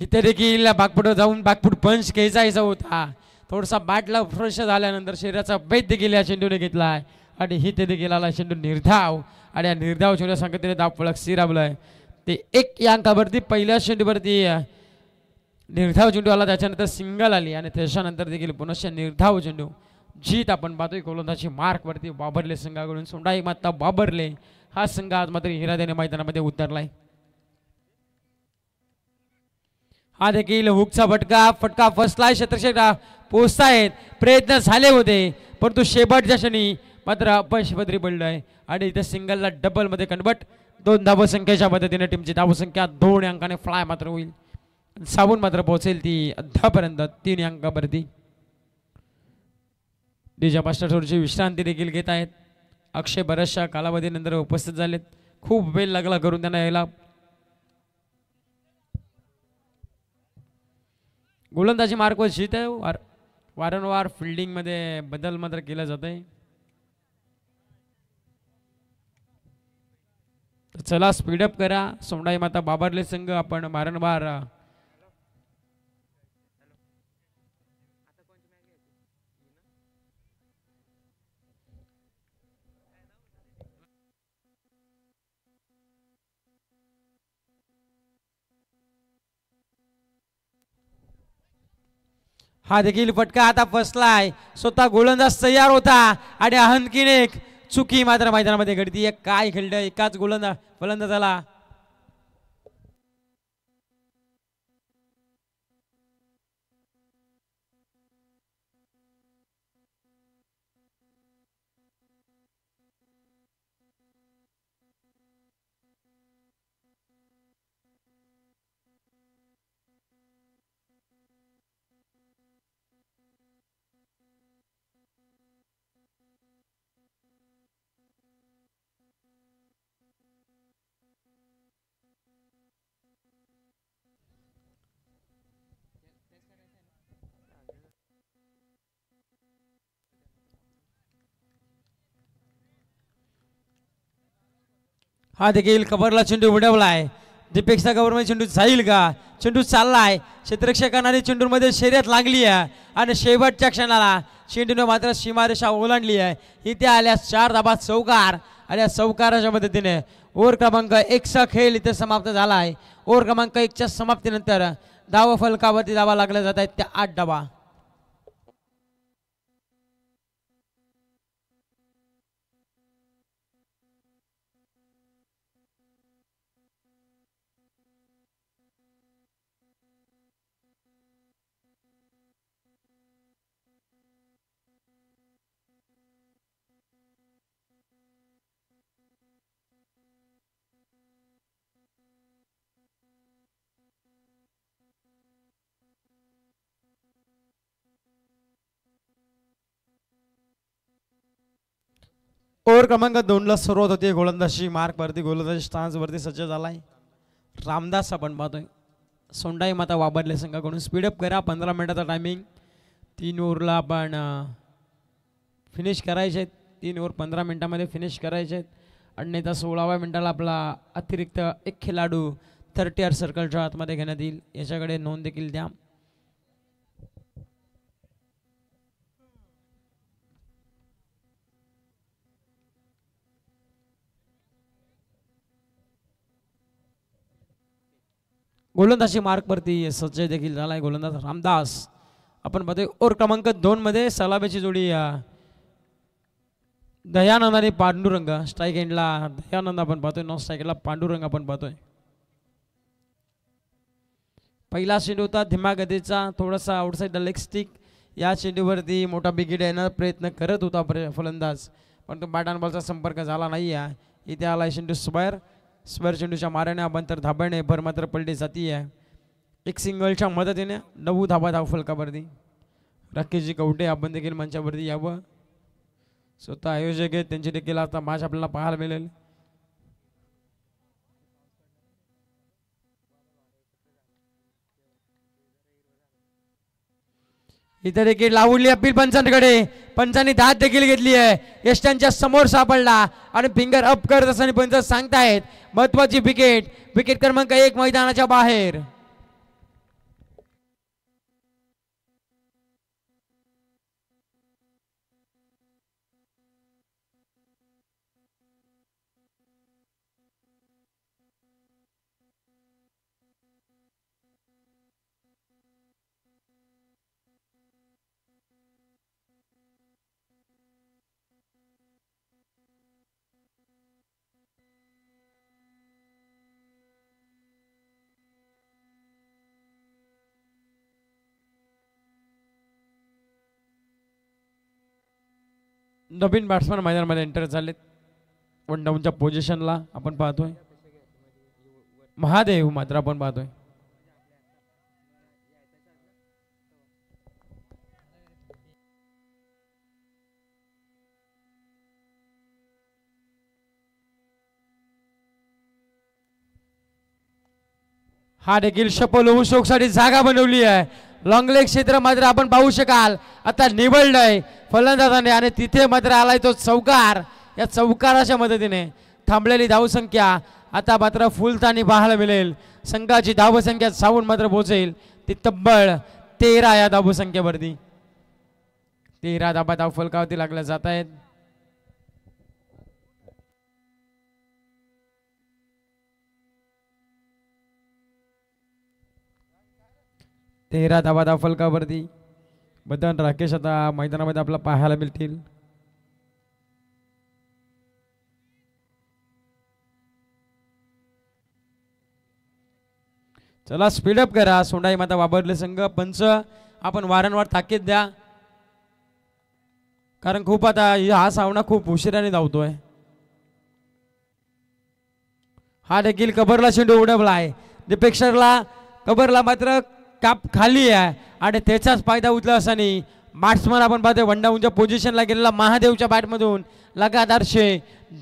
इथे देखील बागपुढं जाऊन बागपुढ पंच खेचायचा होता. थोडासा बॅटला फ्रेश झाल्यानंतर शरीराचा भेद देखील या चेंडूने घेतला आहे आणि इथे देखील आला चेंडू निर्धाव आणि या निर्धाव चेंडू संघटनेने धाव फलक स्थिरावलाय. ते 1 या अंकावरती पहिल्या चेंडूवरती निर्धाव चेंडू आला, त्याच्यानंतर सिंगल आली आणि त्याच्यानंतर देखील पुनश्च निर्धाव चेंडू. जीत आपण पाहतोय गोलंदाजी मार्क वरती बाबरले संघाकडून. सोंडाई माता बाबरले हा संघ आज मात्र हिरा देणे मैदानामध्ये उतरलाय. हा देखील हुकचा फटका फसलाय. क्षेत्रक्षक पोहोचतायत, प्रयत्न झाले होते परंतु शेवटच्या क्षणी मात्र अपयश पदरी पडलंय आणि इथे सिंगलला डबल मध्ये कन्वर्ट. 2 धावसंख्येच्या मदतीने टीमची धावसंख्या 2 अंकाने फ्लाय मात्र होईल. सावून मात्र पोहोचेल ती अद्यापर्यंत 3 अंकावरती. डीजे मास्टर थोडीशी विश्रांती देखील घेत आहेत. अक्षय बऱ्याचशा कालावधीनंतर उपस्थित झालेत. खूप वेळ लागला करून त्यांना यायला. गोलंदाजी मार्कवर जीत आहे. वारंवार फिल्डिंग मध्ये बदल मात्र केला जात आहे. चला स्पीडअप करा. सोंडाई माता बाबरले संघ आपण वारंवार हा देखील फटका आता फसलाय. स्वतः गोलंदाज तयार होता आणि आणखीन एक चुकी मात्र मैदानामध्ये घडती. काय खेळलं एकाच फलंदाजाला. हा देखील कव्हरला चेंडू उडवलाय. दीपेक्षा कव्हरमध्ये चेंडू जाईल का? चेंडू चाललाय. क्षेत्ररक्षकांना चेंडूमध्ये शर्यत लागली आहे आणि शेवटच्या क्षणाला चेंडूने मात्र सीमारेषा ओलांडली आहे. इथे आल्या 4 धाबा चौकार आणि या चौकाराच्या मदतीने ओव्हर क्रमांक 1 चा खेळ इथे समाप्त झाला आहे. ओव्हर क्रमांक 1 च्या समाप्तीनंतर धाव फलकावरती धावा लागल्या जात आहेत त्या 8 धावा. ओव्हर क्रमांक 2 ला सुरुवात होती. गोलंदाजी मार्क वरती गोलंदाजी स्टान्स वरती सज्ज झालाय रामदास. आपण पाहतोय सोंडाई माता वाबरले संघाकडून. स्पीडअप करा. 15 मिनिटाचा टायमिंग. 3 ओव्हरला आपण फिनिश करायचे आहेत. 3 ओव्हर 15 मिनिटामध्ये फिनिश करायचे आहेत. आणि 16व्या मिनिटाला आपला अतिरिक्त 1 खेळाडू 30 सर्कलच्या आतमध्ये घेण्यात येईल. याच्याकडे नोंद देखील द्या. गोलंदाजी मार्क वरती सज्ज देखील झालाय गोलंदाज रामदास. आपण पाहतोय ओव्हर क्रमांक 2 मध्ये सलामीची जोडी दयानंद आणि पांडुरंग. स्ट्राईक एंडला दयानंद आपण पाहतोय. नॉन स्ट्राईक एंडला पांडुरंग आपण पाहतोय. पहिला चेंडू होता धीमा गतीचा, थोडासा आउटसाइड लेग स्टिक. या चेंडूवरती मोठा विकेट येण्याचा प्रयत्न करत होता फलंदाज, पण तो बॅट आणि बॉलचा संपर्क झाला नाही आहे. इथे आला चेंडू स्क्वेअर चेंडूच्या माऱ्याने आपण तर धाब्याने भर मात्र पलटी जाती आहे. 1 सिंगलच्या मदतीने 9 धाबा धाव फलकावरती. राकेशजी कवटे आपण देखील मंचावरती यावं. स्वतः आयोजक आहेत, त्यांची देखील आता मॅच आपल्याला पाहायला मिळेल. इथे देखील लावली अपील पंचांकडे. पंचांनी दाद देखील घेतली आहे. यष्टांच्या समोर सापडला आणि फिंगर अप करत असताना पंच सांगतायत महत्वाची विकेट क्रमांक 1 मैदानाच्या बाहेर. नवीन बॅट्समॅन मैदानामध्ये एंटर झालेत. वन डाऊनच्या पोझिशनला आपण पाहतोय महादेव मात्र आपण पाहतोय. हा देखील शपल होऊ साठी जागा बनवली आहे. लॉंग लेग क्षेत्र मात्र आपण पाहू शकाल आता निवडलंय फलंदाजाने आणि तिथे मात्र आलाय तो चौकार. या चौकाराच्या मदतीने थांबलेली धावसंख्या आता मात्र फुलतानी पाहायला मिळेल. संघाची धावसंख्या जाऊन मात्र पोहोचेल ती तब्बल 13 या धावसंख्येवरती. 13 धाबा धाव फलकावरती लागल्या जात आहेत. तेरा धाबा धाव फलकावरती बदन राकेश आता मैदानामध्ये आपल्याला पाहायला मिळतील. चला स्पीडअप करा. सोंडाई माता वापरले संघ पंच आपण वारंवार ताकीद द्या कारण खूप आता हा सामना खूप उशिराने धावतोय. हा देखील कबरला चेंडू उडवलाय. दीपेक्षरला कबरला मात्र काप खाली आहे आणि त्याचाच फायदा उचला असताना बॅट्समन आपण पाहतोय वनडाऊनच्या पोझिशनला गेलेला महादेवच्या बॅटमधून लगातार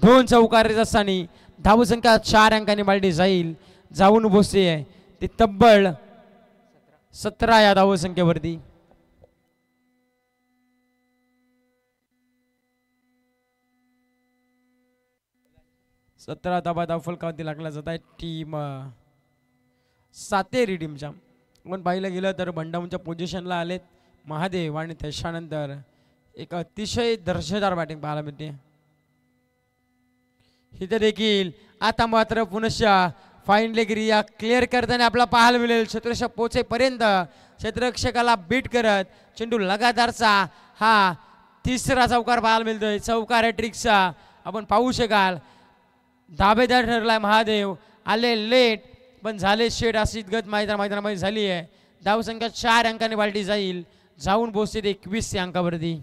2 चौकार असताना धावसंख्या 4 अंकांनी बालटी जाऊन पोहोचते आहे ती तब्बल 17 या धावसंख्येवरती. धाबा धाव फलकावरती लागला जात आहे टीम सातेरी टीमच्या. आपण पाहिलं गेलं तर बंडाऊनच्या पोझिशनला आलेत महादेव आणि त्याच्यानंतर एक अतिशय दर्जेदार बॅटिंग पाहायला मिळते. इथे देखील आता मात्र पुनश्च फाईन लेग एरिया क्लिअर करताना आपल्याला पाहायला मिळेल. क्षेत्ररक्षक पोहोचेपर्यंत क्षेत्ररक्षकाला बीट करत चेंडू लगातारचा हा 3रा चौकार पाहायला मिळतोय. चौकार ट्रिकचा आपण पाहू शकाल. दावेदार ठरलाय महादेव. आले लेट पण झाले शेड अशी गत मैदानामध्ये झाली आहे. धावसंख्या 4 अंकाने बालटी जाऊन पोहोचते 21 अंकावरती.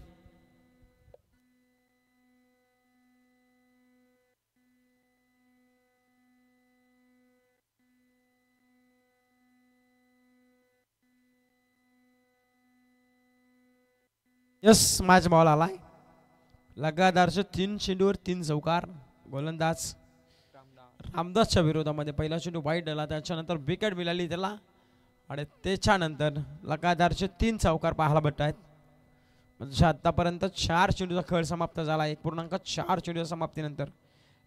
यस मॅच बॉल आलाय. लगातारचे 3 चेंडूवर 3 चौकार. गोलंदाज रामदासच्या विरोधामध्ये पहिला चेंडू वाईट आला त्याच्यानंतर विकेट मिळाली त्याला आणि त्याच्यानंतर लगातारचे 3 चौकार पाहायला भेटत आहेत. म्हणजे आतापर्यंत 4 चेंडूचा खेळ समाप्त झाला. 1.4 चेंडूच्या समाप्तीनंतर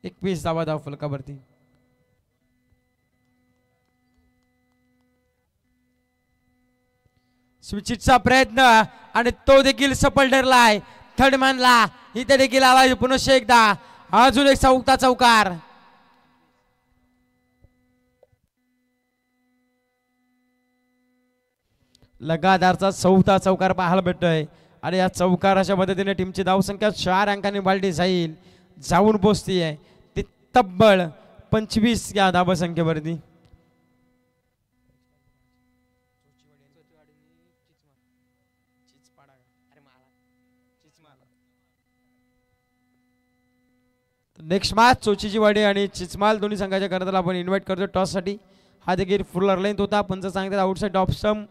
21 धाव फलकावरती. स्विचिटचा प्रयत्न आणि तो देखील सफल ठरलाय. थर्ड मॅनला इथे देखील आला पुनश्च एकदा अजून एक चौकार. लगातारचा 4था चौकार पाहायला भेटतोय आणि या चौकाराच्या मदतीने टीमची धावसंख्या 4 अंकांनी बालटी जाऊन पोहोचती आहे ती तब्बल 25 या धावसंख्येवरती. नेक्स्ट मॅच चोचीचीवाडी आणि चिचमाल दोन्ही संघाच्या करताना आपण इन्व्हाइट करतो टॉससाठी. हा देखील फुल लेंथ होता. पंच सांगतात आउटसाइड ऑफ स्टंप.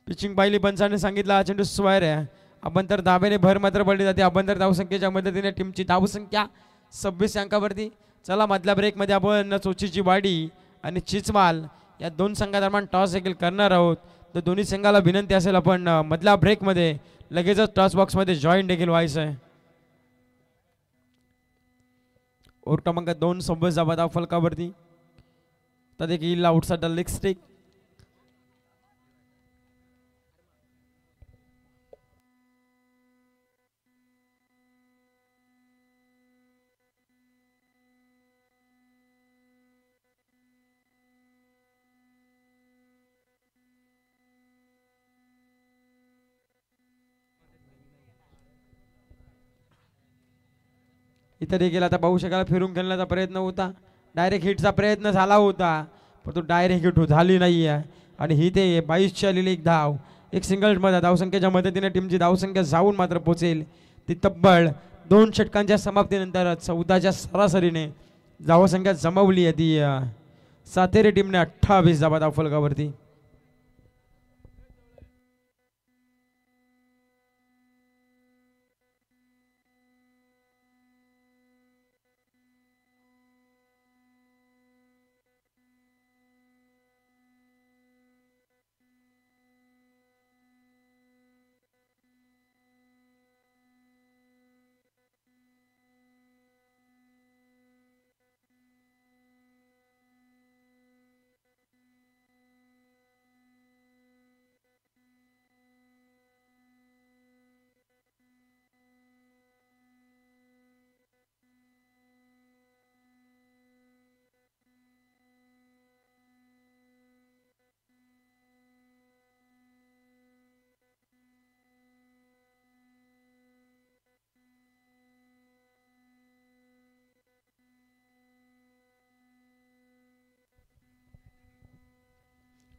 पिचिंग पाहिली पंचाने सांगितलं हा चेंडू स्क्वायर आहे. आपण तर धाब्याने भर मात्र पडली जाते. आपण तर धावसंख्येच्या मदतीने टीमची धावसंख्या 26 अंकावरती. चला मधल्या ब्रेकमध्ये आपण चोचीचीवाडी आणि चिचमाल या 2 संघादरम्यान टॉस देखील करणार आहोत. तर दोन्ही संघाला विनंती असेल आपण मधल्या ब्रेकमध्ये लगेचच टॉस बॉक्समध्ये जॉईन देखील व्हायचं आहे. ओव्हर क्रमांक 2 26 धाव फलकावरती. तर देखील आउटसाइड लेग स्टिक. इथे देखील आता पाहू शकाल फिरून खेळण्याचा प्रयत्न होता. डायरेक्ट हिटचा प्रयत्न झाला होता पण तो डायरेक्ट हिट झाली नाही आहे. आणि ही ते 22 ची आलेली एक धाव एक सिंगल मध्ये धावसंख्येच्या मदतीने टीमची धावसंख्या जाऊन मात्र पोहोचेल ती तब्बल 2 षटकांच्या समाप्तीनंतर 14च्या सरासरीने धावसंख्या जमवली आहे ती सातेरी टीमने 28 धावा धावफलकावरती.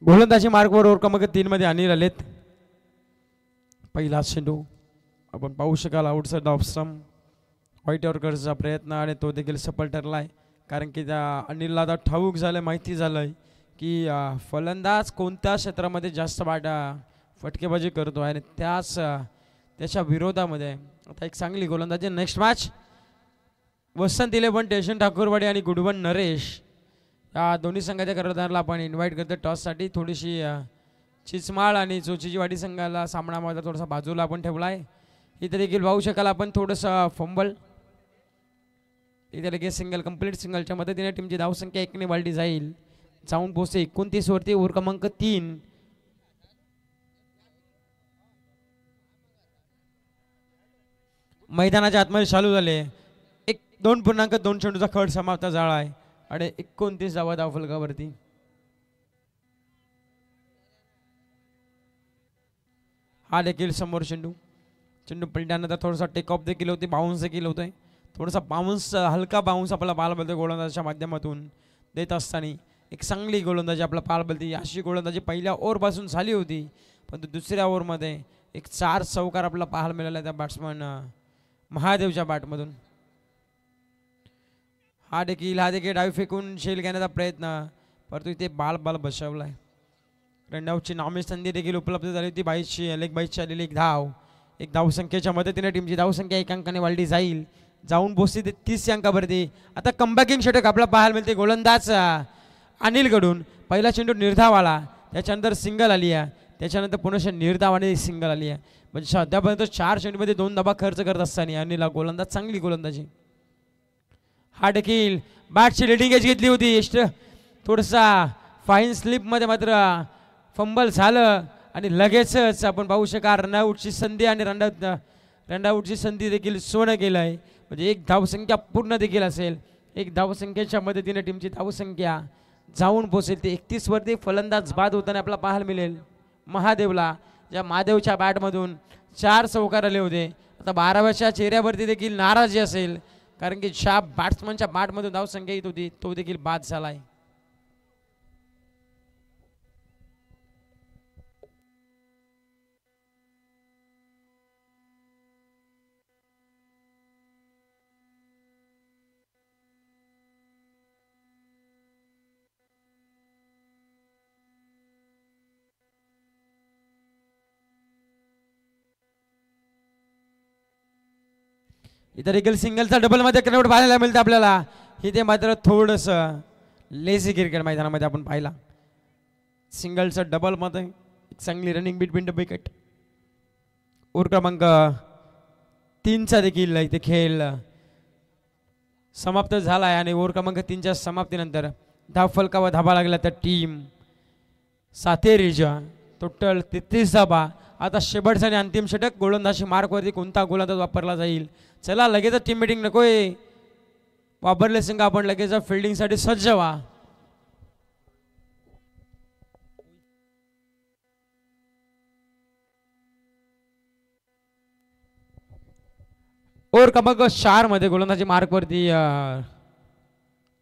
गोलंदाजी मार्कवर ओव्हर क्रमांक 3 मध्ये अनिल आलेत. पहिला चेंडू आपण पाहू शकाल आउटसाइड ऑफ स्टंप व्हाईट यॉर्करचा प्रयत्न आणि तो देखील सफल ठरलाय. कारण की त्या अनिलला आता ठाऊक झालं, माहिती झालंय की फलंदाज कोणत्या क्षेत्रामध्ये जास्त फटकेबाजी करतो आणि त्याच्या विरोधामध्ये आता एक चांगली गोलंदाजी. नेक्स्ट मॅच वसंत 11 टेशन ठाकूरवाडी आणि गुडवन नरेश या दोन्ही संघाच्या कर्णधाराला आपण इन्व्हाइट करतो टॉससाठी. थोडीशी चिचमाळ आणि चोचीचीवाडी संघाला सामना मात्र थोडासा बाजूला आपण ठेवला आहे. इथे देखील पाहू शकाल आपण थोडंसं फंबल. इथे लगेच सिंगल कंप्लीट सिंगलच्या मदतीने टीमची धावसंख्या 1 ने वाढली जाईल, जाऊन पोहोचते 29 वरती. ओव्हर क्रमांक 3 मैदानाच्या आतमध्ये चालू झाले. 2.2 चेंडूचा खड समाप्त झाला आहे आणि 29 धावा धावफलकावरती. हा देखील समोर चेंडू पलटल्यानंतर थोडासा टेक ऑफ देखील होते, बाउन्स देखील होतोय. थोडासा बाउन्स, हलका बाउन्स आपला पाहायला गोलंदाजाच्या माध्यमातून देत असताना एक चांगली गोलंदाजी आपला पाहायला. अशी गोलंदाजी पहिल्या ओव्हरपासून झाली होती, पण दुसऱ्या ओव्हरमध्ये एक 4 चौकार आपला पाहायला मिळाला त्या बॅट्समन महादेवच्या बॅटमधून. हा देखील डावी फेकून शेल घेण्याचा प्रयत्न, परंतु इथे बाल बसवलाय. रनआउटची नामी संधी देखील उपलब्ध झाली होती. लेग बाईसची आलेली एक धावसंख्येच्या मदतीने टीमची धावसंख्या 1 अंकाने वाढली जाईल, जाऊन पोहोचते 30 अंकावरती. आता कमबॅकिंग षटक आपल्याला पाहायला मिळते गोलंदाज अनिलकडून. पहिला चेंडू निर्धावाला, त्याच्यानंतर सिंगल आली आहे, त्याच्यानंतर पुन्हा निर्धाव आणि सिंगल आली आहे. म्हणजे सध्यापर्यंत 4 चेंडूमध्ये 2 धावा खर्च करत असताना अनिलला गोलंदाज चांगली गोलंदाजी. हा देखील बॅटची लिडिंग एज घेतली होती, थोडासा फाईन स्लिपमध्ये मात्र फंबल झालं आणि लगेचच आपण पाहू शका रनआउटची संधी आणि रनआउटची संधी देखील सोनं केलं आहे. म्हणजे एक धावसंख्या पूर्ण देखील असेल. एक धावसंख्येच्या मदतीने टीमची धावसंख्या जाऊन पोहोचेल ते 31 वरती. फलंदाज बाद होताना आपल्याला पाहायला मिळेल महादेवला, ज्या महादेवच्या बॅटमधून 4 चौकार आले होते. आता 12व्याच्या चेहऱ्यावरती देखील नाराजी असेल, कारण की ज्या बॅट्समनच्या बॅटमधून धावसंख्या येत होती तो देखील बाद झाला आहे. इथे देखील सिंगलचा डबलमध्ये कन्वर्ट पाहायला मिळतं आपल्याला. इथे मात्र थोडंसं लेझी क्रिकेट मैदानामध्ये आपण पाहिला. सिंगलचं डबलमध्ये एक चांगली running between the wicket. Over क्रमांक 3चा देखील इथे खेळ समाप्त झाला आहे आणि ओव्हर क्रमांक 3च्या समाप्तीनंतर धावफलकावर धाबा लागला तर टीम सातेरीच्या टोटल 33 धाबा. आता शेवटचा आणि अंतिम षटक गोलंदाजी मार्कवरती कोणता गोलंदाज वापरला जाईल. चला लगेच टीम मीटिंग नकोय, वापरले संघ आपण लगेच फिल्डिंगसाठी सज्ज व्हा. ओव्हर क्रमांक 4 मध्ये गोलंदाजी मार्कवरती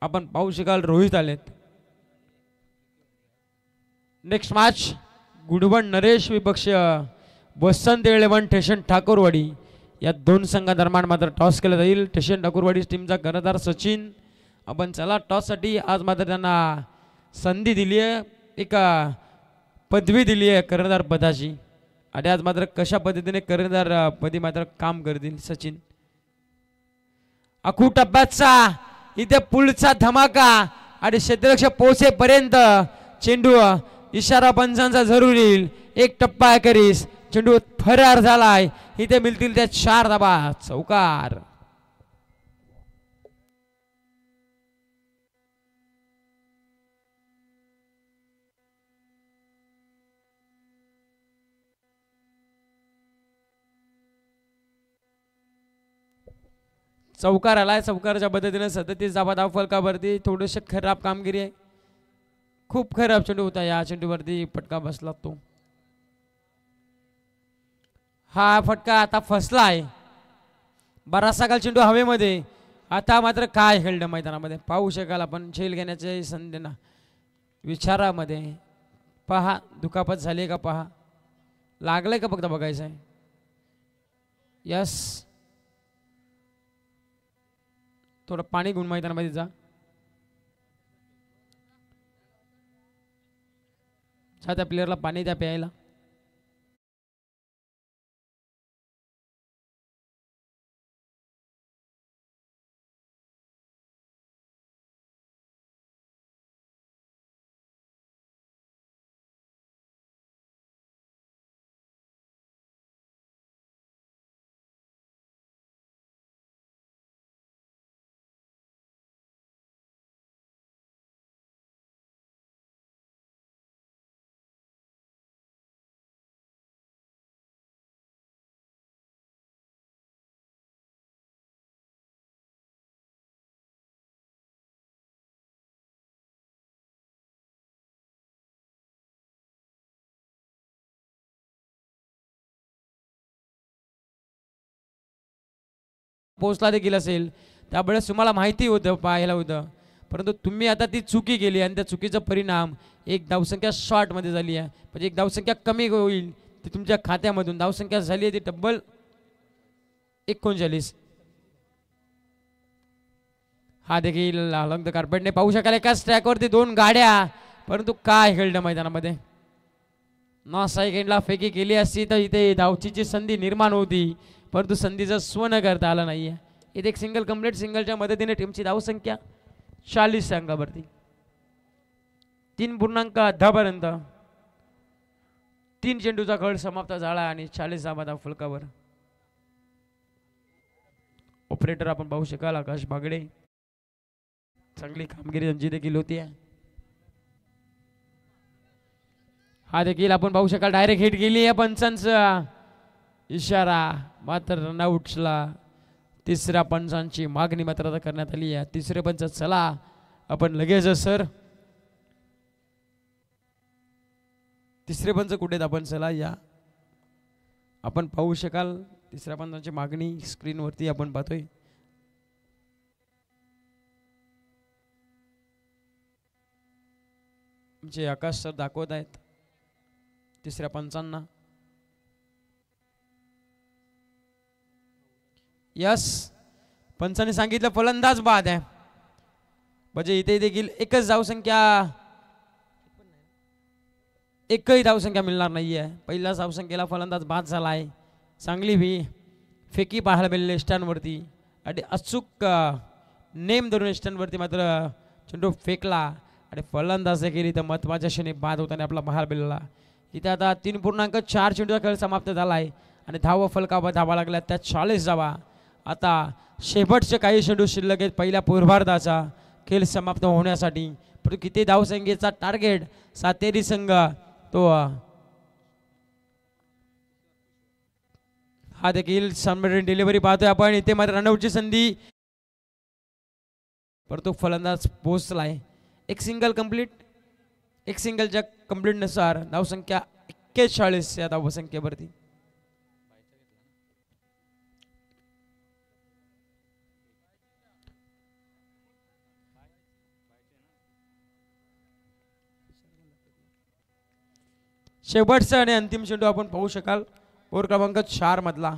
आपण पाहू शकाल रोहित आलेत. नेक्स्ट मॅच गुडवन नरेश विपक्ष वसंत 11 टेशन ठाकूरवाडी या दोन संघादरम्यान मात्र टॉस केला जाईल. स्टेशन ठाकूरवाडी टीमचा कर्णधार सचिन. आपण चला टॉससाठी आज मात्र त्यांना संधी दिली आहे, एक पदवी दिली आहे कर्णधार पदाची. आणि आज मात्र कशा पद्धतीने कर्णधार पदी मात्र काम करतील सचिन. अखू टप्प्याचा इथे पुलचा धमाका आणि क्षेत्ररक्षक पोहोचेपर्यंत चेंडू इशारा पंचांचा जरूर येईल. एक टप्पा करीस चेंडू फरार झालाय. इथे मिळतील त्या 4 धाबा. चौकार. चौकार आलाय. चौकारच्या पद्धतीने 37 धाबा धाव फलकावरती. थोडेसे खराब कामगिरी आहे, खूप खराब चेंडू होता. या चेंडूवरती फटका बसला तो. हा फटका आता फसलाय. बराचसा काल चेंडू हवेमध्ये. आता मात्र काय खेळलं मैदानामध्ये पाहू शकाल आपण. झेल घेण्याच्या संधी विचारामध्ये पहा. दुखापत झाली का पहा. लागलंय का फक्त बघायचं आहे. यस, थोडं पाणी घेऊन मैदानामध्ये जा. त्या प्लेअरला पाणी द्या प्यायला. पोचला देखील असेल त्यावेळेस तुम्हाला माहिती होतं, पाहायला होतं, परंतु तुम्ही आता ती चुकी केली आणि त्या चुकीचा परिणाम एक धावसंख्या शॉर्टमध्ये झाली आहे. म्हणजे एक धावसंख्या कमी होईल ती तुमच्या खात्यामधून. धावसंख्या झाली आहे ती डबल 39. हा देखील लंग कार्पेटने पाहू शकाल. एकाच ट्रॅकवरती 2 गाड्या, परंतु काय खेळलं मैदानामध्ये. ना सेकंडला फेकी केली असती तर इथे धावचीची संधी निर्माण होती, परंतु संधीचं स्वर्ण करता आलं नाही आहे. इथे एक सिंगल कंप्लीट. सिंगलच्या मदतीने टीमची धावसंख्या 40 अंकावरती. 3.10 पर्यंत 3 चेंडूचा खेळ समाप्त झाला आणि 40 धावा धाव फलकावर. ऑपरेटर आपण पाहू शकाल आकाश बागडे. चांगली कामगिरी त्यांची देखील होती आहे. हा देखील आपण पाहू शकाल डायरेक्ट हिट गेली आहे. पंचांचा इशारा मात्र रनआउट्सला. तिसऱ्या पंचांची मागणी मात्र आता करण्यात आली आहे. तिसरे पंच चला आपण लगेच सर. तिसरे पंच कुठे आपण चला या. आपण पाहू शकाल तिसऱ्या पंचांची मागणी स्क्रीनवरती आपण पाहतोय. आमचे आकाश सर दाखवत आहेत तिसऱ्या पंचांना. यस, पंचांनी सांगितलं फलंदाज बाद आहे. म्हणजे इथे देखील एकच धावसंख्या, एकही धावसंख्या मिळणार नाही आहे. पहिल्याच धावसंख्येला फलंदाज बाद झाला आहे. चांगली भी फेकी पाहायला मिळाली स्टँडवरती आणि अचूक नेम धरून स्टँडवरती मात्र चेंडू फेकला आणि फलंदाज केली तर महत्त्वाच्या क्षणी बाद होताना आपला पाहायला मिळाला. इथे आता 3.4 चेंडूचा खेळ समाप्त झाला आहे आणि धावा फलकावर धावा लागल्या त्या 40 धावा. आता शेवटचे काही चेंडू शिल्लक आहेत पहिल्या पूर्वार्धाचा खेळ समाप्त होण्यासाठी. परंतु किती धावसंख्येचा टार्गेट सातेरी संघ तो हा देखील सबमरीन डिलिव्हरी पाहतोय आपण. इथे मात्र रनआउटची संधी, परंतु फलंदाज पोहोचलाय. एक सिंगल कंप्लीट. एक सिंगलच्या कंप्लीटनुसार धावसंख्या 41 या धावसंख्येवरती. शेवटचा आणि अंतिम चेंडू आपण पाहू शकाल ओव्हर क्रमांक 4 मधला.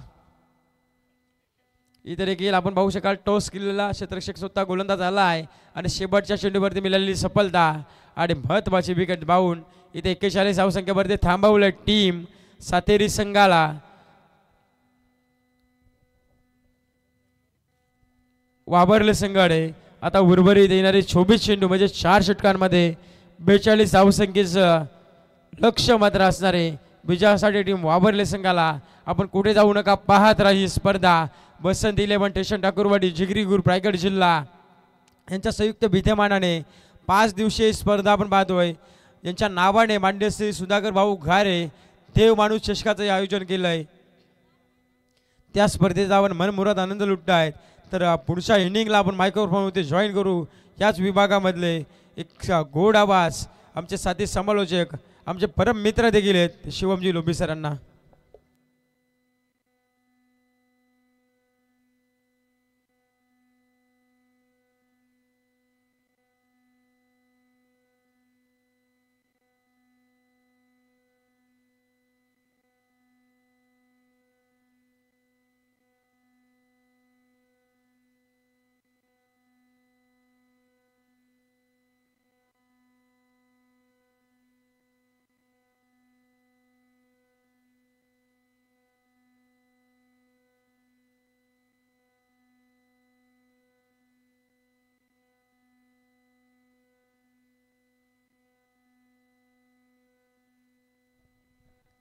इथे देखील आपण पाहू शकाल टॉस केलेला क्षेत्ररक्षक स्वतः गोलंदाज झाला आहे आणि शेवटच्या चेंडूवरती मिळालेली सफलता आणि महत्त्वाची विकेट बावून इथे 41 धावसंख्येवरती थांबवलं टीम सातेरी संघाला. वाबरले संघाने आता उर्वरित येणारे 24 चेंडू म्हणजे 4 षटकांमध्ये 42 धावसंख्येचं लक्ष्य मात्र असणारे विजयासाठी टीम वाबरले संघाला. आपण कुठे जाऊ नका, पाहत राही स्पर्धा. बसंत 11 स्टेशन ठाकूरवाडी जिगरी ग्रुप रायगड जिल्हा यांच्या संयुक्त विद्यमानाने 5 दिवसीय स्पर्धा आपण पाहतोय. यांच्या नावाने मान्य श्री सुधाकर भाऊ घारे देव माणूस चषकाचं आयोजन केलं आहे. त्या स्पर्धेचा आपण मनमुराद आनंद लुटतायत. तर पुढच्या इनिंगला आपण मायक्रोफोनमध्ये जॉईन करू. याच विभागामधले एक गोड आवाज आमचे साथी समालोचक आमचे परम मित्र देखील आहेत शिवमजी लोभी सरांना.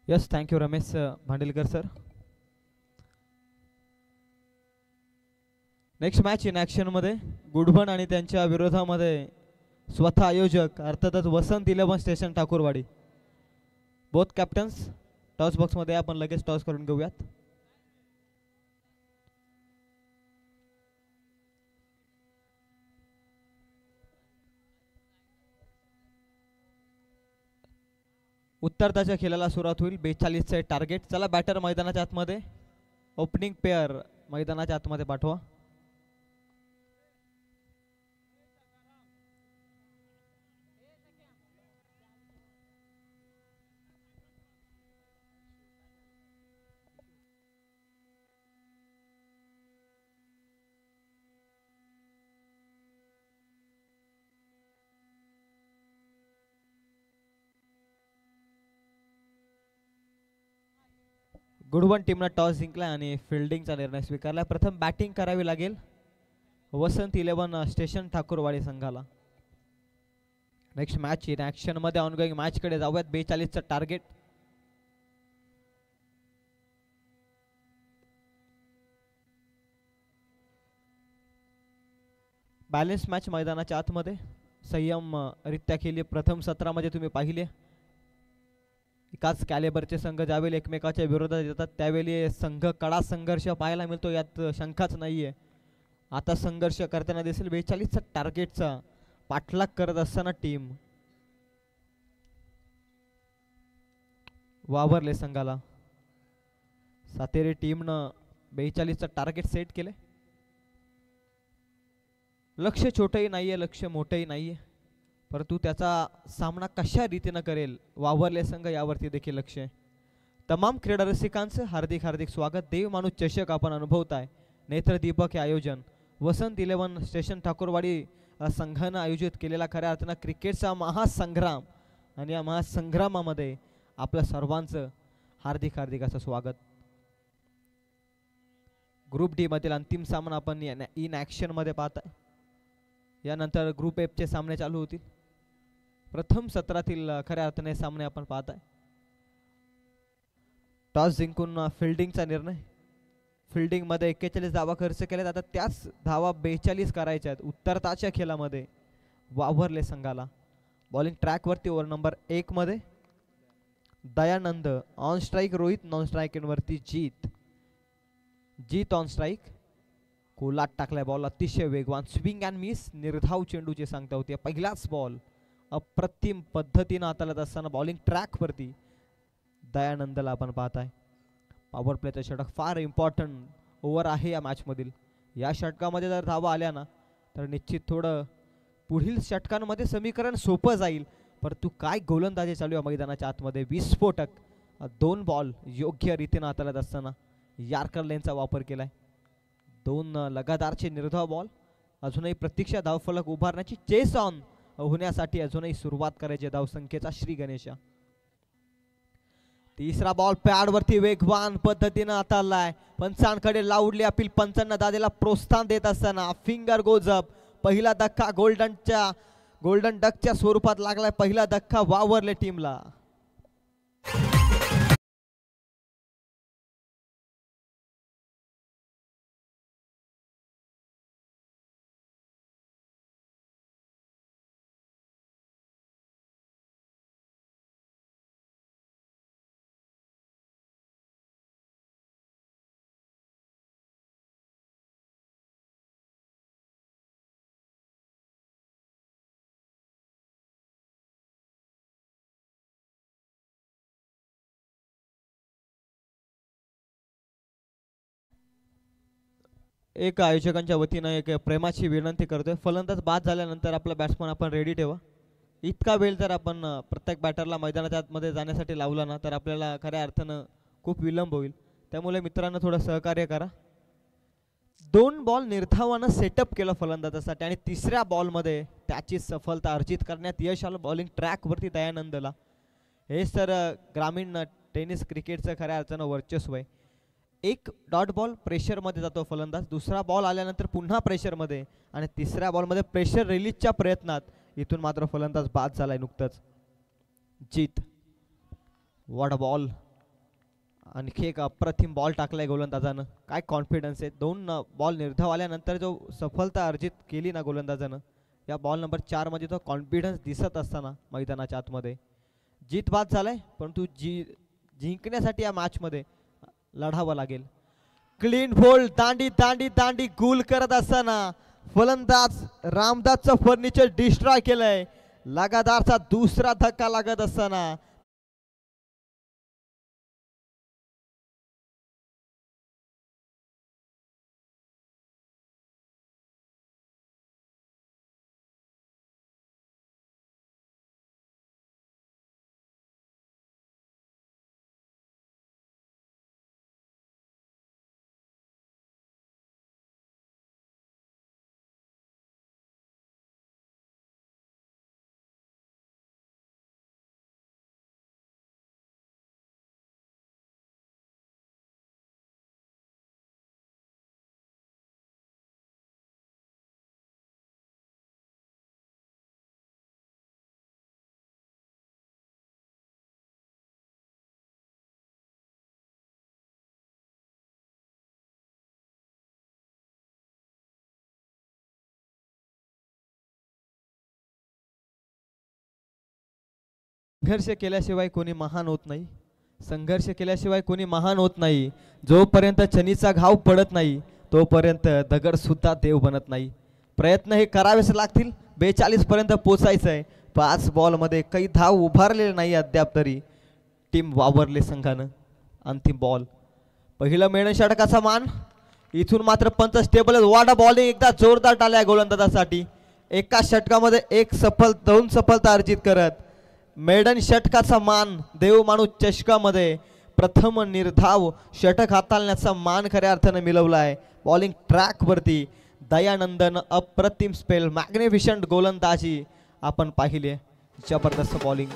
Yes, thank you Ramesh Bhandelkar sir. Next match in ॲक्शनमध्ये गुडबन आणि त्यांच्या विरोधामध्ये स्वतः आयोजक अर्थातच Vasant 11 station Thakurwadi. Both captains toss बॉक्समध्ये आपण लगेच टॉस करून घेऊयात. उत्तरताच्या खेळाला सुरुवात होईल. 42चे टार्गेट. चला बॅटर मैदानाच्या आतमध्ये. ओपनिंग पेअर मैदानाच्या आतमध्ये पाठवा. गुडवन टीमनं टॉस जिंकला आणि फिल्डिंगचा निर्णय स्वीकारला. प्रथम बॅटिंग करावी लागेल वसंत 11 स्टेशन ठाकूरवाडी संघाला. नेक्स्ट मॅच इन ॲक्शन मध्ये ऑनगोईंग मॅच कडे जाऊयात. 42चं टार्गेट. बॅलन्स मॅच मैदानाच्या आतमध्ये संयम रित्या केली. प्रथम सत्रामध्ये तुम्ही पाहिले एकाच कॅलेबरचे संघ ज्यावेळी एकमेकाच्या विरोधात येतात त्यावेळी संघ कडा संघर्ष पाहायला मिळतो, यात शंकाच नाहीये. आता संघर्ष करताना दिसेल. 42चा टार्गेटचा पाठलाग करत असताना टीम वावरले संघाला. सातेरी टीमनं 42चं टार्गेट सेट केले. लक्ष्य छोटंही नाहीये, लक्ष्य मोठंही नाहीये, परंतु त्याचा सामना कशा रीतीनं करेल वावरले संघ यावरती देखील लक्ष आहे. तमाम क्रीडा रसिकांचं हार्दिक हार्दिक स्वागत. देव माणूस चषक आपण अनुभवताय. नेत्रदीपक हे आयोजन वसंत 11 स्टेशन ठाकूरवाडी संघानं आयोजित केलेला खऱ्या अर्थानं क्रिकेटचा महासंग्राम आणि या महासंग्रामामध्ये आपल्या सर्वांचं हार्दिक हार्दिक असं स्वागत. ग्रुप डी मधील अंतिम सामना आपण इन ॲक्शन मध्ये पाहताय. यानंतर ग्रुप एफ चे सामने चालू होतील. प्रथम सत्रातील खऱ्या अर्थाने सामने आपण पाहताय. टॉस जिंकून फिल्डिंगचा निर्णय. फिल्डिंग मध्ये 41 धावा खर्च केल्यात. आता त्याच धावा 42 करायच्या आहेत. उत्तरताच्या खेळामध्ये वावरले संघाला. बॉलिंग ट्रॅक वरती ओव्हर नंबर 1 मध्ये Dayanand on strike. Rohit non strike वरती जीत ऑन स्ट्राइक. कोलाट टाकलाय बॉल अतिशय वेगवान. स्विंग अँड मिस निर्धाव चेंडूची सांगता होती. पहिलाच बॉल अप्रतिम पद्धतीनं हाताळत असताना बॉलिंग ट्रॅक वरती दयानंदला आपण पाहताय. पॉवर प्लेचं षटक फार इम्पॉर्टंट ओव्हर आहे या मॅच मधील. या षटकामध्ये जर धावा आल्या ना तर निश्चित थोडं पुढील षटकांमध्ये समीकरण सोपं जाईल. परंतु काय गोलंदाजी चालू आहे मैदानाच्या आतमध्ये. विस्फोटक 2 बॉल योग्य रीतीनं हाताळत असताना यार्कर लेनचा वापर केलाय. दोन लगातारचे निर्धाव बॉल. अजूनही प्रतीक्षा धावफलक उभारण्याची, चेस ऑन होण्यासाठी अजूनही सुरुवात करायची धावसंख्येचा श्री गणेशा. तिसरा बॉल पॅड वरती वेगवान पद्धतीने हाताळलाय. पंचांकडे लावडली अपील. पंचांना दादेला प्रोत्साहन देत असताना फिंगर गोज अप. पहिला धक्का गोल्डन डकच्या स्वरूपात लागलाय. पहिला धक्का वावरले टीमला. एक आयोजकांच्या वतीनं एक प्रेमाची विनंती करतोय. फलंदाज बाद झाल्यानंतर आपला बॅट्समन आपण रेडी ठेवा. इतका वेळ जर आपण प्रत्येक बॅटरला मैदानाच्या आतमध्ये जाण्यासाठी लावला ना तर आपल्याला खऱ्या अर्थानं खूप विलंब होईल. त्यामुळे मित्रांनो थोडं सहकार्य करा. 2 बॉल निर्धावानं सेटअप केलं फलंदाजासाठी आणि तिसऱ्या बॉलमध्ये त्याची सफलता अर्जित करण्यात यश आलं बॉलिंग ट्रॅकवरती दयानंदला. हेच तर ग्रामीण टेनिस क्रिकेटचं खऱ्या अर्थानं वर्चस्व आहे. एक डॉट बॉल प्रेशरमध्ये जातो फलंदाज. दुसरा बॉल आल्यानंतर पुन्हा प्रेशरमध्ये आणि तिसऱ्या बॉलमध्ये प्रेशर रिलीजच्या प्रयत्नात इथून मात्र फलंदाज बाद झालाय नुकतंच. जीत वॉट बॉल. आणखी एक अप्रतिम बॉल टाकलाय गोलंदाजानं. काय कॉन्फिडन्स आहे. 2 बॉल निर्धाव आल्यानंतर जो सफलता अर्जित केली ना गोलंदाजानं या बॉल नंबर 4 मध्ये तो कॉन्फिडन्स दिसत असताना मैदानाच्या आतमध्ये. जीत बाद झालाय परंतु जिंकण्यासाठी या मॅचमध्ये लढावं लागेल. क्लीन बोल्ड दांडी गुल करत असताना फलंदाज रामदासचं फर्निचर डिस्ट्रॉय केलंय. लगातारचा दुसरा धक्का लागत असताना संघर्ष केल्याशिवाय कोणी महान होत नाही. संघर्ष केल्याशिवाय कोणी महान होत नाही. जोपर्यंत चनीचा घाव पडत नाही तोपर्यंत दगड सुद्धा देव बनत नाही. प्रयत्न हे करावेच लागतील. 42 पर्यंत पोचायचं आहे. 5 बॉलमध्ये काही धाव उभारलेले नाही अद्याप तरी टीम वावरले संघानं. अंतिम बॉल पहिलं मेडन षटकाचा मान. इथून मात्र पंच स्टेबल. वाडा बॉलिंग एकदा जोरदार टाळ्या गोलंदाजासाठी. एका षटकामध्ये 2 सफलता अर्जित करत मेडन षटकाचा मान देव माणूस चषकामध्ये प्रथम निर्धाव षटक हाताळण्याचा मान खऱ्या अर्थानं मिळवलाय. बॉलिंग ट्रॅकवरती दयानंदन अप्रतिम स्पेल मॅग्निफिशंट गोलंदाजी आपण पाहिले. जबरदस्त बॉलिंग.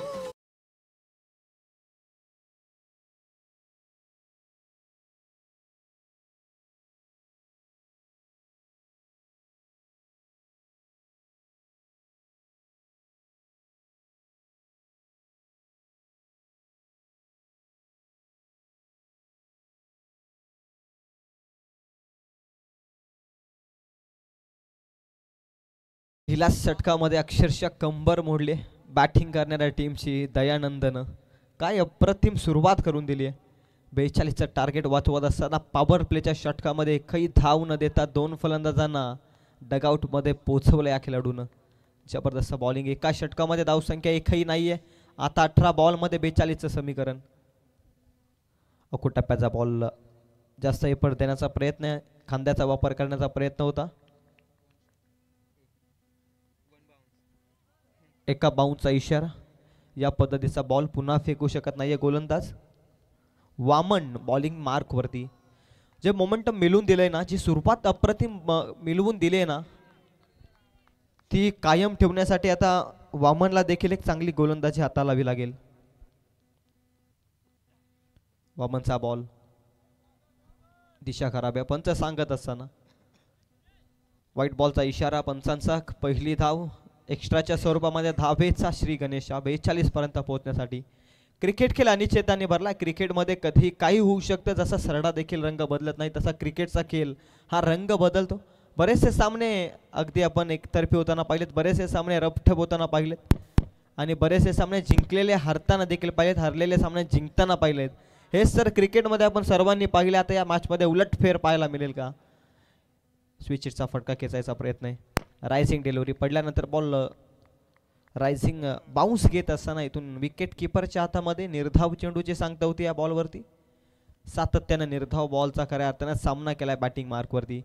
पहिल्याच षटकामध्ये अक्षरशः कंबर मोडले बॅटिंग करणाऱ्या टीमची दयानंदनं. काय अप्रतिम सुरुवात करून दिली आहे. 42चं टार्गेट वाचवत असताना पॉवर प्लेच्या षटकामध्ये एकही धाव न देता 2 फलंदाजांना डगआउटमध्ये पोहोचवलं या खेळाडूनं. जबरदस्त बॉलिंग. एका षटकामध्ये धावसंख्या एकही नाहीये. आता 18 बॉलमध्ये 42चं समीकरण. टप्प्याचा बॉल जास्त एफर्ट देण्याचा प्रयत्न, खांद्याचा वापर करण्याचा प्रयत्न होता. एका बाउन्सचा इशारा. या पद्धतीचा बॉल पुन्हा फेकू शकत नाहीये गोलंदाज. वामन बॉलिंग मार्क वरती. जे मोमेंटम मिळवून दिलंय ना, जी सुरुवात अप्रतिम मिळवून दिली आहे ना, ती कायम ठेवण्यासाठी आता वामनला देखील एक चांगली गोलंदाजी हाताळावी लागेल. वामनचा बॉल, दिशा खराब आहे. पंच सांगत असताना व्हाईट बॉलचा इशारा पंचांचा. पहिली धाव एक्स्ट्राच्या स्वरूपामध्ये धावेचा श्री गणेशा 42 पर्यंत पोहोचण्यासाठी. क्रिकेट खेळ अनिश्चितताने भरला. क्रिकेटमध्ये कधी काही होऊ शकतं. जसा सरडा देखील रंग बदलत नाही तसा क्रिकेटचा खेळ हा रंग बदलतो. बरेचसे सामने अगदी आपण एकतर्फी होताना पाहिलेत, बरेचसे सामने रपठप होताना पाहिलेत आणि बरेचसे सामने जिंकलेले हरताना देखील पाहिलेत, हरलेले सामने जिंकताना पाहिलेत. हेच तर क्रिकेटमध्ये आपण सर्वांनी पाहिले. आता या मॅचमध्ये उलटफेर पाहायला मिळेल का? स्विचचा फटका खेचायचा प्रयत्न आहे. रायझिंग डिलिव्हरी पडल्यानंतर बॉल रायझिंग बाउन्स घेत असताना इथून विकेट किपरच्या हातामध्ये निर्धाव चेंडूची सांगता होती या बॉलवरती. सातत्यानं निर्धाव बॉलचा खऱ्या अर्थानं सामना केलाय बॅटिंग मार्कवरती.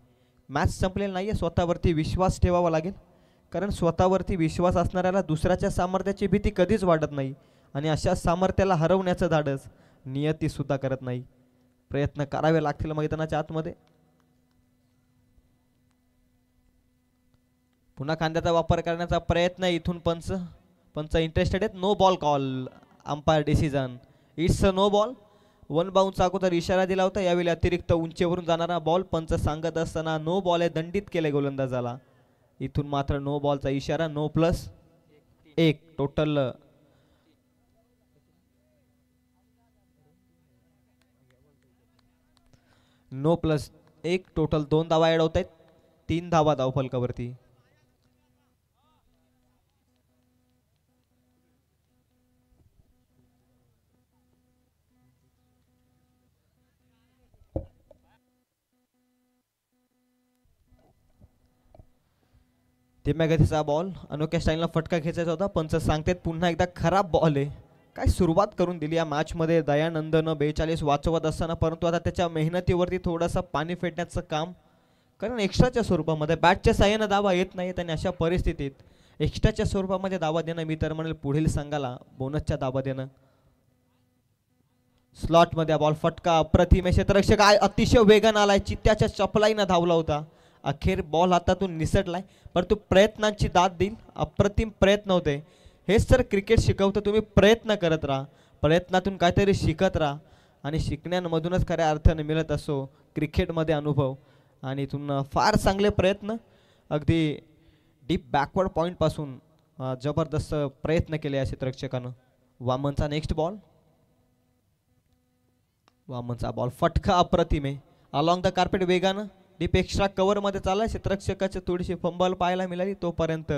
मॅच संपलेला नाहीये. स्वतःवरती विश्वास ठेवावा लागेल, कारण स्वतःवरती विश्वास असणाऱ्याला दुसऱ्याच्या सामर्थ्याची भीती कधीच वाटत नाही आणि अशा सामर्थ्याला हरवण्याचं धाडस नियती सुद्धा करत नाही. प्रयत्न करावे लागतील मैदानाच्या आतमध्ये. पुन्हा खांद्याचा वापर करण्याचा प्रयत्न. इथून पंच इंटरेस्टेड आहेत. No ball call. Umpire decision it's a no ball. One bounce अगोदर इशारा दिला होता. यावेळी अतिरिक्त उंचीवरून जाणारा बॉल पंच सांगत असताना नो बॉल आहे, दंडित केले गोलंदाजाला. इथून मात्र नो बॉलचा इशारा. No plus 1 total. No plus 1 total 2 धावा ऍड होत आहेत. 3 धावा धावफलकावरती. धीम्या गतीचा बॉल. अनोख्या स्टाईलला फटका खेचायचा होता. पंच सांगतात पुन्हा एकदा खराब बॉल आहे. काय सुरुवात करून दिली या मॅचमध्ये दयानंदनं 42 वाचवत असताना, परंतु आता त्याच्या मेहनतीवरती थोडंसं पाणी फेटण्याचं काम, कारण एक्स्ट्राच्या स्वरूपामध्ये बॅटच्या साह्यानं धावा येत नाहीत आणि अशा परिस्थितीत एक्स्ट्राच्या स्वरूपामध्ये धावा देणं, मी तर म्हणेल पुढील संघाला बोनसच्या धावा देणं. स्लॉटमध्ये बॉल फटका अप्रतिम. क्षेत्ररक्षक अतिशय वेगानं आलाय. चित्त्याच्या चपलाईनं धावला होता. अखेर बॉल हातातून निसटलाय, परंतु प्रयत्नांची दाद देईल. अप्रतिम प्रयत्न होते. हेच तर क्रिकेट शिकवतं. तुम्ही प्रयत्न करत राहा, प्रयत्नातून काहीतरी शिकत राहा आणि शिकण्यामधूनच खऱ्या अर्थाने मिळत असो क्रिकेटमध्ये अनुभव. आणि इथून फार चांगले प्रयत्न, अगदी डीप बॅकवर्ड पॉईंटपासून जबरदस्त प्रयत्न केले या क्षेत्ररक्षकानं. वामनचा नेक्स्ट बॉल. वामनचा बॉल फटका अप्रतिम आहे. अलॉंग द कार्पेट वेगानं डीप एक्स्ट्रा कव्हरमध्ये चालला. क्षेत्ररक्षकाची थोडीशी फंबल पाहायला मिळाली. तोपर्यंत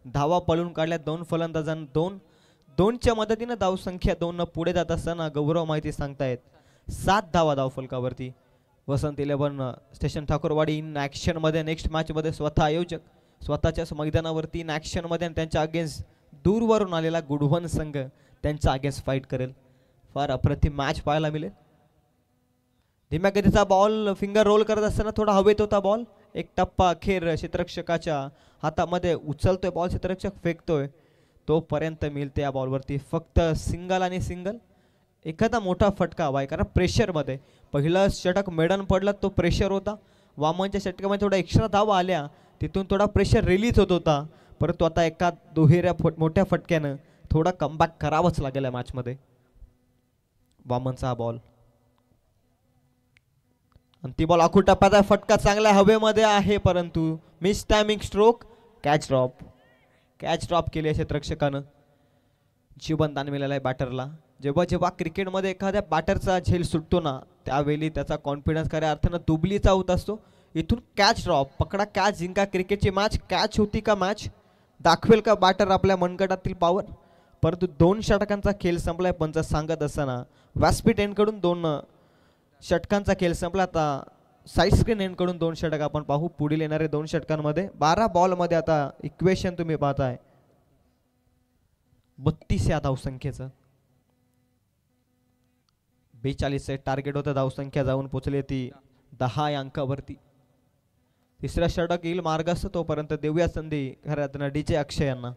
धावा पळून काढल्या 2 फलंदाजांना. 2च्या मदतीनं धावसंख्या 2 पुढे जात असताना गौरव माहिती सांगतायत 7 धावा धावफलकावरती. वसंत 11 स्टेशन ठाकूरवाडी इन ॲक्शनमध्ये नेक्स्ट मॅचमध्ये स्वतः आयोजक स्वतःच्याच मैदानावरती इन ॲक्शनमध्ये आणि त्यांच्या अगेन्स्ट दूरवरून आलेला गुडवन संघ त्यांच्या अगेन्स्ट फाईट करेल. फार अप्रतिम मॅच पाहायला मिळेल. धीम्या गतीचा बॉल फिंगर रोल करत असताना थोडा हवेत होता बॉल. एक टप्पा अखेर क्षेत्ररक्षकाच्या हातामध्ये उचलतोय बॉल. क्षेत्ररक्षक फेकतोय तोपर्यंत मिळते या बॉलवरती फक्त सिंगल आणि सिंगल. एखादा मोठा फटका हवा आहे, कारण प्रेशरमध्ये पहिलं षटक मेडन पडलं तो प्रेशर होता. वामनच्या षटकामध्ये थोडा एक्स्ट्रा धावा आल्या, तिथून थोडा प्रेशर रिलीज होत होता, परंतु आता एका दुहेऱ्या मोठ्या फटक्यानं थोडा कमबॅक करावंच लागेल या मॅचमध्ये. वामनचा बॉल आणि ती बॉल आखूड टप्प्याचा फटका चांगला हवेमध्ये आहे, परंतु miss timing stroke. Catch drop केली आहे क्षेत्ररक्षकानं. जीवनदान मिळालं आहे बॅटरला. जेव्हा जेव्हा क्रिकेटमध्ये एखाद्या बॅटरचा झेल सुटतो ना, त्यावेळी त्याचा कॉन्फिडन्स खऱ्या अर्थानं दुबलीचा होत असतो. इथून कॅच ड्रॉप, पकडा कॅच, जिंका क्रिकेटची मॅच. कॅच होती का मॅच, दाखवेल का बॅटर आपल्या मनगटातील पॉवर. परंतु 2 षटकांचा खेळ संपलाय पंच सांगत असताना. व्यासपीठ एंडकडून 2 षटकांचा खेळ संपला. आता साईड स्क्रीन एंडकडून 2 षटक आपण पाहू. पुढील येणारे 2 षटकांमध्ये 12 बॉलमध्ये आता इक्वेशन तुम्ही पाहताय 32 या धावसंख्येचं. 42 टार्गेट होतं, धावसंख्या जाऊन पोचली ती 10 या अंकावरती. तिसरा षटक येईल मार्गस्थ, तोपर्यंत देऊया संधी खऱ्या डीजे अक्षय यांना.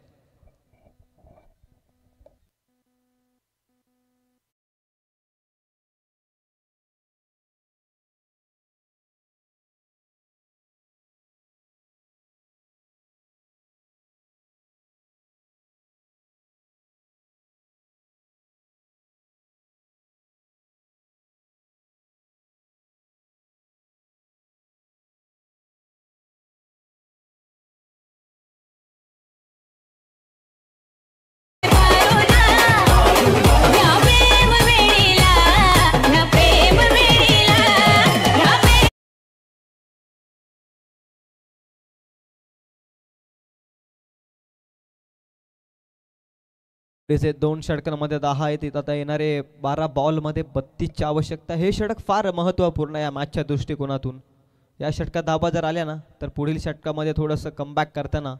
जे 2 षटकांमध्ये 10 आहेत. आता येणारे 12 बॉलमध्ये 32ची आवश्यकता. हे षटक फार महत्त्वपूर्ण आहे या मॅचच्या दृष्टिकोनातून. या षटकात धाबा जर आल्या ना तर पुढील षटकामध्ये थोडंसं कमबॅक करताना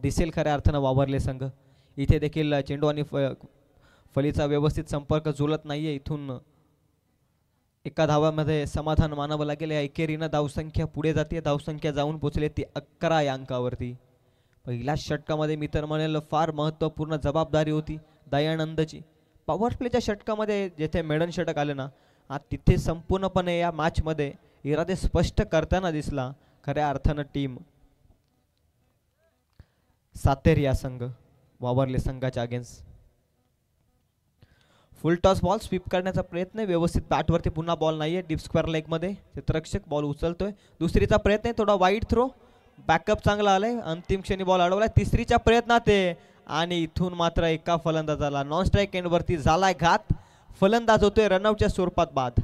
दिसेल खऱ्या अर्थानं वावरले संघ. इथे देखील चेंडू आणि फलीचा व्यवस्थित संपर्क जुळत नाही आहे. इथून एका धावामध्ये समाधान मानावं लागेल. या एकेरीनं धावसंख्या पुढे जाते. धावसंख्या जाऊन पोचली ती 11 या अंकावरती. पहिल्या षटकामध्ये मी तर म्हणेल फार महत्त्वपूर्ण जबाबदारी होती दयानंदची. पॉवर प्लेच्या षटकामध्ये जेथे मेडन षटक आले ना तिथे संपूर्णपणे या मॅचमध्ये इरादे स्पष्ट करताना दिसला खऱ्या अर्थानं टीम सातेरिया संघ वावरले संघाच्या against. Full toss ball sweep करण्याचा प्रयत्न. व्यवस्थित बॅटवरती पुन्हा बॉल नाहीये. डीप स्क्वेअर लेगमध्ये क्षेत्ररक्षक बॉल उचलतोय. दुसरीचा प्रयत्न आहे थोडा वाईड थ्रो. बॅकअप चांगला आलाय. अंतिम क्षणी बॉल अडवलाय. तिसरीच्या प्रयत्नात आहे आणि इथून मात्र एका फलंदाजाला नॉन स्ट्राईक एंडवरती झालाय घात. फलंदाज होतोय रनआउटच्या स्वरूपात बाद.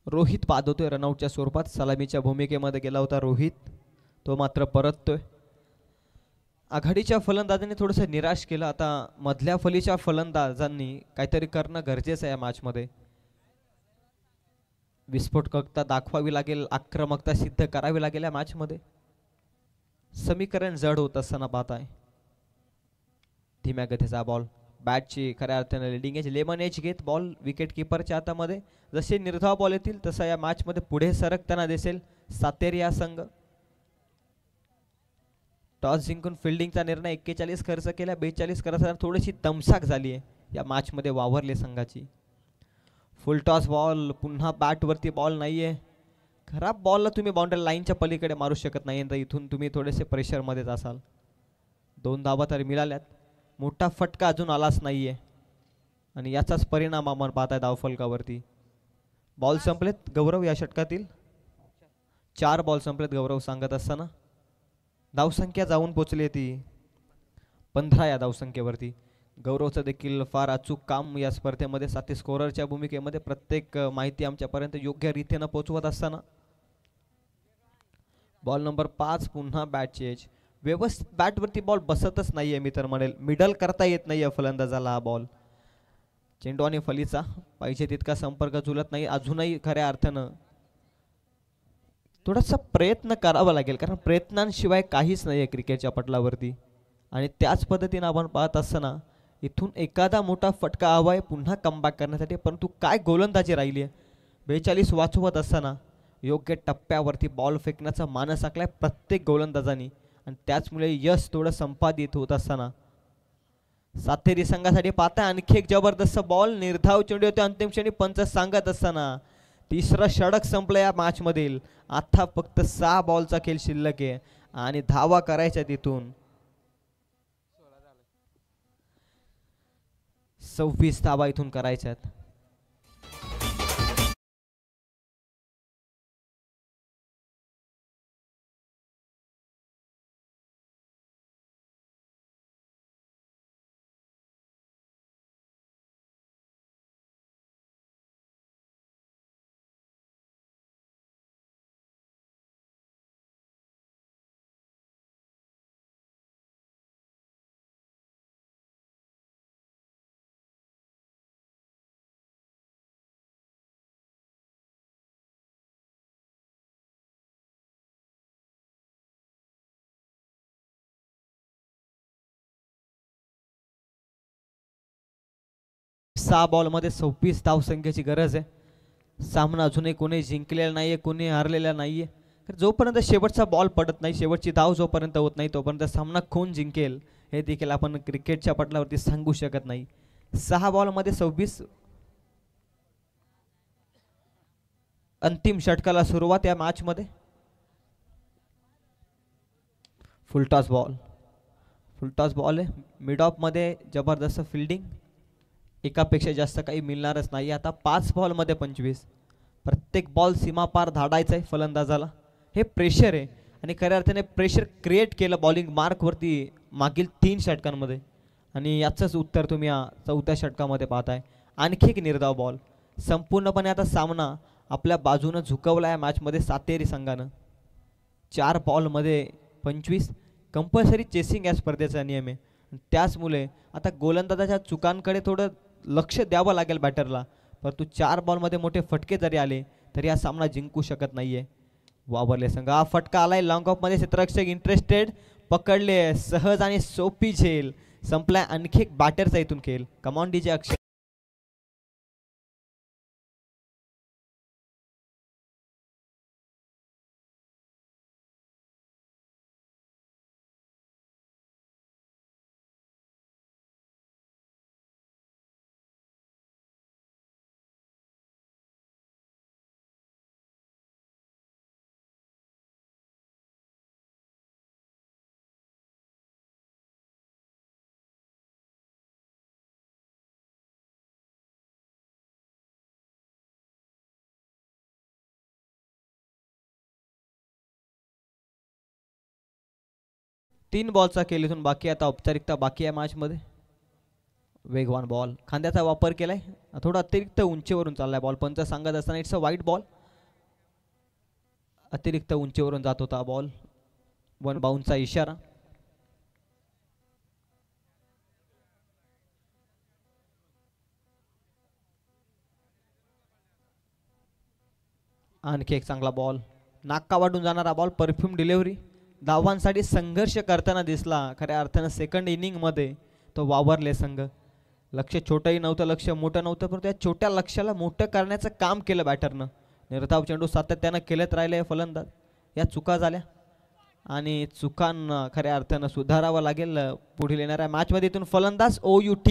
रोहित बाद होतोय रनआउटच्या स्वरूपात. सलामीच्या भूमिकेमध्ये गेला होता रोहित. तो मात्र परततोय. आघाडीच्या फलंदाजांनी थोडंसं निराश केलं. आता मधल्या फलीच्या फलंदाजांनी काहीतरी करणं गरजेचं आहे या मॅचमध्ये. विस्फोटकता दाखवावी लागेल. आक्रमकता सिद्ध करावी लागेल या मॅचमध्ये. समीकरण जड होत असताना पाहत आहे. धीम्या गतीचा बॉल. बॅटची खऱ्या अर्थाने लिडिंग एज लेमन एज घेत बॉल विकेट किपरच्या हातामध्ये. जसे निर्धाव बॉल येतील तसा या मॅचमध्ये पुढे सरकताना दिसेल सातेरिया संघ. टॉस जिंकून फिल्डिंगचा निर्णय 41 खर्च केला. 42 करताना थोडीशी दमसाक झाली आहे या मॅचमध्ये वावरले संघाची. फुल टॉस बॉल. पुन्हा बॅटवरती बॉल नाहीये. खराब बॉलला तुम्ही बाउंड्री लाईनच्या पलीकडे मारू शकत नाही. तर इथून तुम्ही थोडेसे प्रेशरमध्येच असाल. 2 धावा तर मिळाल्यात. मोठा फटका अजून आलाच नाहीये आणि याचाच परिणाम आपण पाहताय धावफलकावरती. बॉल संपलेत गौरव या षटकातील. 4 बॉल संपलेत गौरव सांगत असताना. धावसंख्या जाऊन पोचली ती 15 या धावसंख्येवरती. गौरवचं देखील फार अचूक काम या स्पर्धेमध्ये. साथी स्कोररच्या भूमिकेमध्ये प्रत्येक माहिती आमच्यापर्यंत योग्य रीतीनं पोचवत असताना. बॉल नंबर 5 पुन्हा बॅटची एज. व्यवस्थित बॅटवरती बॉल बसतच नाहीये मी तर म्हणेल. मिडल करता येत नाहीये फलंदाजाला हा बॉल. चेंडू आणि फलीचा पाहिजे तितका संपर्क जुळत नाही. अजूनही खऱ्या अर्थानं थोडासा प्रयत्न करावा लागेल कारण प्रयत्नांशिवाय काहीच नाही आहे क्रिकेटच्या पटलावरती. आणि त्याच पद्धतीनं आपण पाहत असताना इथून एखादा मोठा फटका हवा आहे पुन्हा कमबॅक करण्यासाठी. परंतु काय गोलंदाजी राहिली आहे. 42 वाचवत असताना योग्य टप्प्यावरती बॉल फेकण्याचा मानस आखलाय प्रत्येक गोलंदाजांनी आणि त्याचमुळे यश थोडं संपादित होत असताना सातेरी संघासाठी पाहता आणखी एक जबरदस्त बॉल. निर्धाव चेंडू होते अंतिम क्षणी पंच सांगत असताना. तिसरं षटक संपलं या मॅचमधील. आता फक्त 6 बॉलचा खेळ शिल्लक आहे आणि धावा करायच्या तिथून 26 धावा इथून करायच्यात. सहा बॉलमध्ये 26 धावसंख्येची गरज आहे. सामना अजूनही कोणी जिंकलेला नाहीये कोणी हारलेला नाहीये. तर जोपर्यंत शेवटचा बॉल पडत नाही शेवटची धाव जोपर्यंत होत नाही तोपर्यंत सामना कोण जिंकेल हे देखील आपण क्रिकेटच्या पटलावरती सांगू शकत नाही. 6 बॉलमध्ये 26. अंतिम षटकाला सुरुवात या मॅचमध्ये. फुल टॉस बॉल. फुलटॉस बॉल आहे मिड ऑफ मध्ये जबरदस्त फिल्डिंग एकापेक्षा जास्त काही मिळणारच नाही आता 5 बॉलमध्ये 25 प्रत्येक बॉल सीमापार धाडायचा आहे फलंदाजाला हे प्रेशर आहे आणि खऱ्या अर्थाने प्रेशर क्रिएट केलं बॉलिंग मार्कवरती मागील 3 षटकांमध्ये आणि याचंच उत्तर तुम्ही या 4थ्या षटकामध्ये पाहताय आणखी एक निर्धाव बॉल संपूर्णपणे आता सामना आपल्या बाजूनं झुकवला आहे मॅचमध्ये सातेरी संघानं 4 बॉलमध्ये 25 कंपल्सरी चेसिंग या स्पर्धेचा नियम आहे त्याचमुळे आता गोलंदाजाच्या चुकांकडे थोडं लक्ष द्यावं लागेल बॅटरला परंतु 4 बॉलमध्ये मोठे फटके जरी आले तरी हा सामना जिंकू शकत नाहीये वावरले संघ हा फटका आलाय लॉंग ऑफमध्ये क्षेत्ररक्षक इंटरेस्टेड पकडले सहज आणि सोपी झेल संपलाय आणखी एक बॅटरचा इथून खेळ कमॉन डीजे अक्षय तीन बॉलचा खेळ इथून बाकी आता औपचारिकता बाकी आहे मॅचमध्ये वेगवान बॉल खांद्याचा वापर केलाय थोडा अतिरिक्त उंचीवरून चाललाय बॉल पंच सांगत असताना इट्स अ वाईट बॉल अतिरिक्त उंचीवरून जात होता बॉल 1 बाउन्सचा इशारा आणखी एक चांगला बॉल नाका वाढून जाणारा बॉल परफ्यूम डिलिव्हरी धावांसाठी संघर्ष करताना दिसला खऱ्या अर्थानं सेकंड इनिंगमध्ये तो वावरले संघ लक्ष छोटंही नव्हतं लक्ष मोठं नव्हतं पण त्या छोट्या लक्ष्याला मोठं करण्याचं काम केलं बॅटरनं निर्धाव चेंडू सातत्यानं केलेत राहिले फलंदाज या चुका झाल्या आणि चुकांना खऱ्या अर्थानं सुधारावं लागेल पुढील येणाऱ्या मॅचमध्ये इथून फलंदाज OUT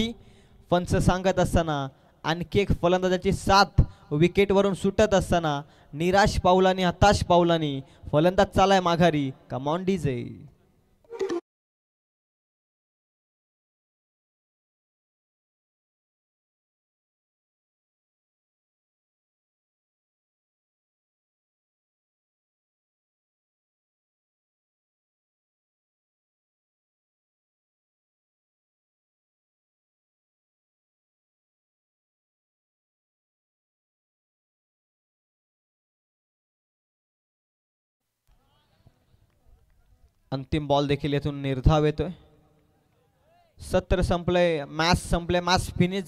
पंच सांगत असताना आणखी एक फलंदाजाची साथ विकेटवरून सुटत असताना निराश पावलानी हताश पावलानी फलंदाज चालाय माघारी कमॉन डीजे अंतिम बॉल देखील येथून निर्धाव येतोय सत्र संपलंय मॅच संपलंय मॅच फिनिश